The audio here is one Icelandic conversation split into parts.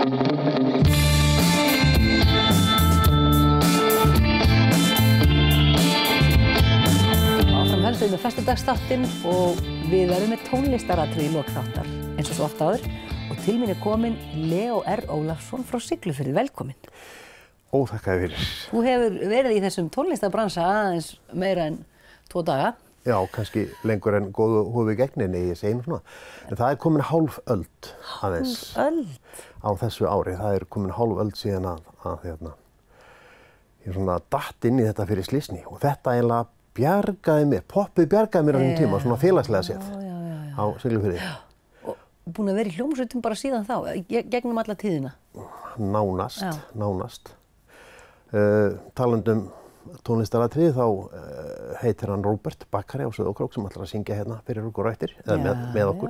Áframhöldum með föstudagsþáttinn og við verðum með tónlistaratriði í lok þáttar eins og svo oft áður og til mín kominn Leó R. Ólafsson frá Siglufirði. Velkominn. Þakka þér fyrir. Þú hefur verið í þessum tónlistarbransa aðeins meira en 2 daga. Já, kannski lengur en góðu hófi gegninni, ég segi svona. En það komin hálf öld aðeins. Á þessu ári. Það komin hálf öld síðan að ég svona datt inn í þetta fyrir slysni og þetta eiginlega bjargaði mér, poppið bjargaði mér á þessum tíma, svona félagslega séð á Siglufirði. Og búin að vera í hljómsveitum bara síðan þá, gegnum alla tíðina? Nánast. Talandi tónlistaratriði þá heitir hann Róbert Bakkari á Sauðárkrók sem ætlar að syngja hérna fyrir okkur á eftir, eða með okkur.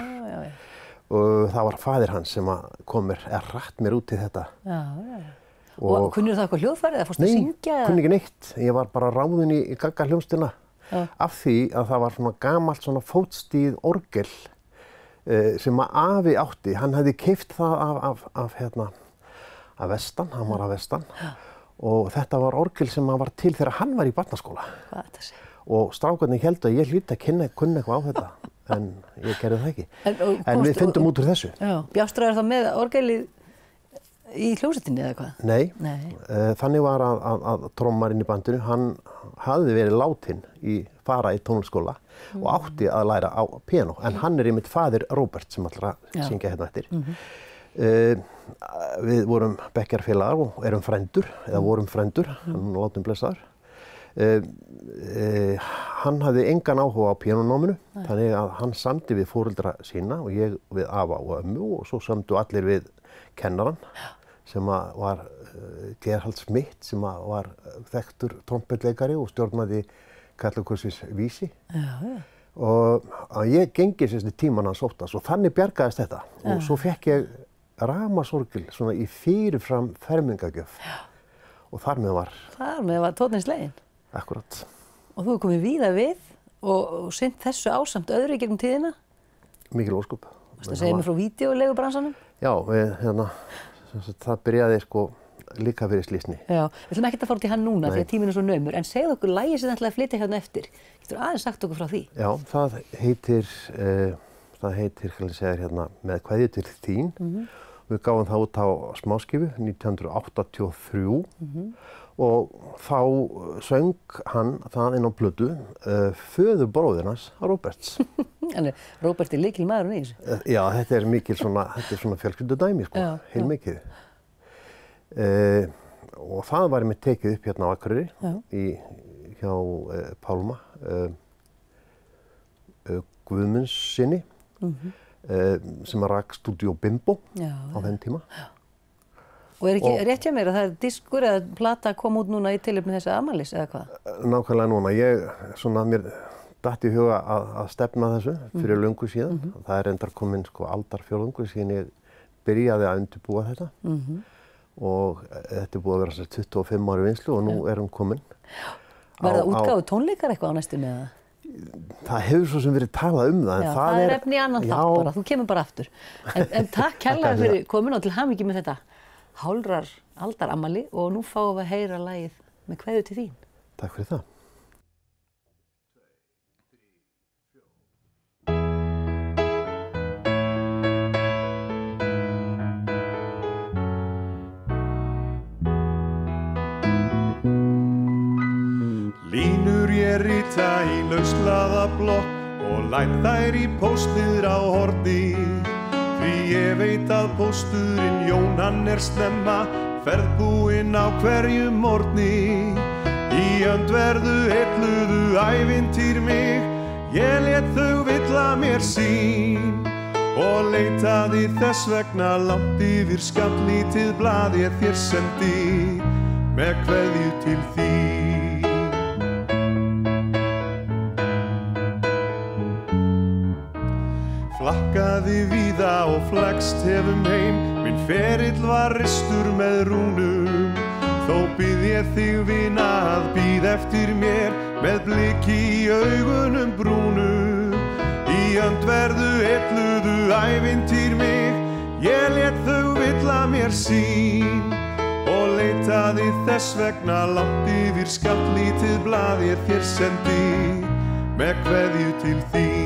Og það var faðir hans sem kom mér, rætt mér út í þetta. Og kunnir það eitthvað hljóðfæri eða fórstu að syngja? Nei, kunni ekki neitt. Ég var bara ráðinn í gaggahljómsveitina af því að það var svona gamalt svona fótstíð orgel sem að afi átti. Hann hefði keypt það af vestan, hann var af vestan. Og þetta var orgel sem var til þegar hann var í barnaskóla. Hvað er þetta að segja? Og strákarnir héldu að ég hlyti að kunna eitthvað á þetta, en ég gerði það ekki. En við fundum út úr þessu. Bjástraður þá með orgelið í hljómsveitinni eða hvað? Nei. Þannig var að trommarinn í bandinu, hann hafði verið látinn fara í tónlistarskóla og átti að læra á píanó. En hann einmitt faðir Róbert sem ætlar að syngja hérna eftir. Við vorum bekkjarfélagar og erum frændur, eða vorum frændur, hann látum blessaður. Hann hafði engan áhuga á píanónáminu, þannig að hann samdi við foreldra sína og ég við afa og ömmu og svo samdu allir við kennaran sem var Gerhard Schmidt sem var þekktur trompetleikari og stjórnaði Karlakursins Vísi. Og ég gengi þessi tíman hans óttast og þannig bjargaðist þetta og svo fekk ég rafmagnsorgel svona í fyrirfram fermingagjöf og þar með var tónninn sleginn. Akkúrat. Og þú hefur komið víða við og sinnt þessu ásamt öðru í gegnum tíðina? Mikil ósköp. Varstu að segja mér frá vídeóleigubransanum? Já, það byrjaði líka fyrir slysni. Já, við ætlum ekkert að fara út í hann núna því að tíminn svo naumur, en segðu okkur lagið sem þið ætlaði að flytja hérna eftir. Getur aðeins sagt okkur frá því? Já, það heitir hérna, Með kveðju til þín. Við gáum það út á smáskifu 1983 og þá söng hann það inn á plötu föður bróðir hans, Róberts. Róbert lykilmaðurinn í þessu? Já, þetta er svona fjölskyldudæmi, heilmikið. Og það var einmitt tekið upp hérna á Akureyri hjá Pálma Guðmundssyni sem rak Stúdíó Bimbo á þenn tíma. Og ekki rétt hjá mér að það diskur eða plata kom út núna í tilefni þessa afmælis eða hvað? Nákvæmlega núna. Mér datt í huga að stefna þessu fyrir löngu síðan. Það er reyndar komin aldarfjórðungur síðan ég byrjaði að undirbúa þetta. Og þetta búið að vera 25 ári vinslu og nú hún komin. Verða útgáfu tónleikar eitthvað á næstunni eða? Það hefur svo sem verið talað það. Já, það er efni í annan þátt bara, þú kemur bara aftur. En takk kærlega fyrir komin og til hamingju með þetta hálfrar aldarafmæli og nú fáum við að heyra lagið Með kveðju til þín. Takk fyrir það. Línur ég rita í lauslaða blokk og læt þær í póstniður á horni. Því ég veit að pósturinn Jón hann snemma, ferðbúinn á hverjum morgni. Í öndverðu heilluðu ævintýr mig, ég lét þau villa mér sín. Og leitaði þess vegna langt yfir skammt lítið blað ég þér sendi, með kveðju til þín. Flakkaði víða og flækst hefum heim, minn ferill var ristur með rúnum. Þó bið ég þig vina að bíð eftir mér, með bliki í augunum brúnu. Í öndverðu heilluðu ævintýr mig, ég lét þau villa mér sín og leitaði þess vegna langt yfir skjaldlítið blað ég þér sendi með kveðju til þín.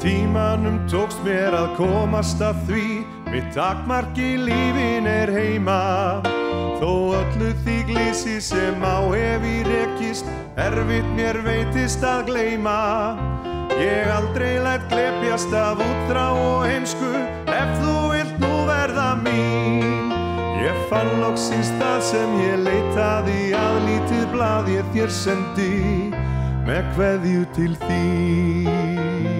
Tímanum tókst mér að komast að því mitt takmark í lífin heima þó öllu því glísi sem á hef í rekist erfitt mér veitist að gleyma ég aldrei læt glepjast af útþrá og heimsku ef þú vilt nú verða mín ég fann loksins það sem ég leitaði að lítið blað ég þér sendi með kveðju til þín.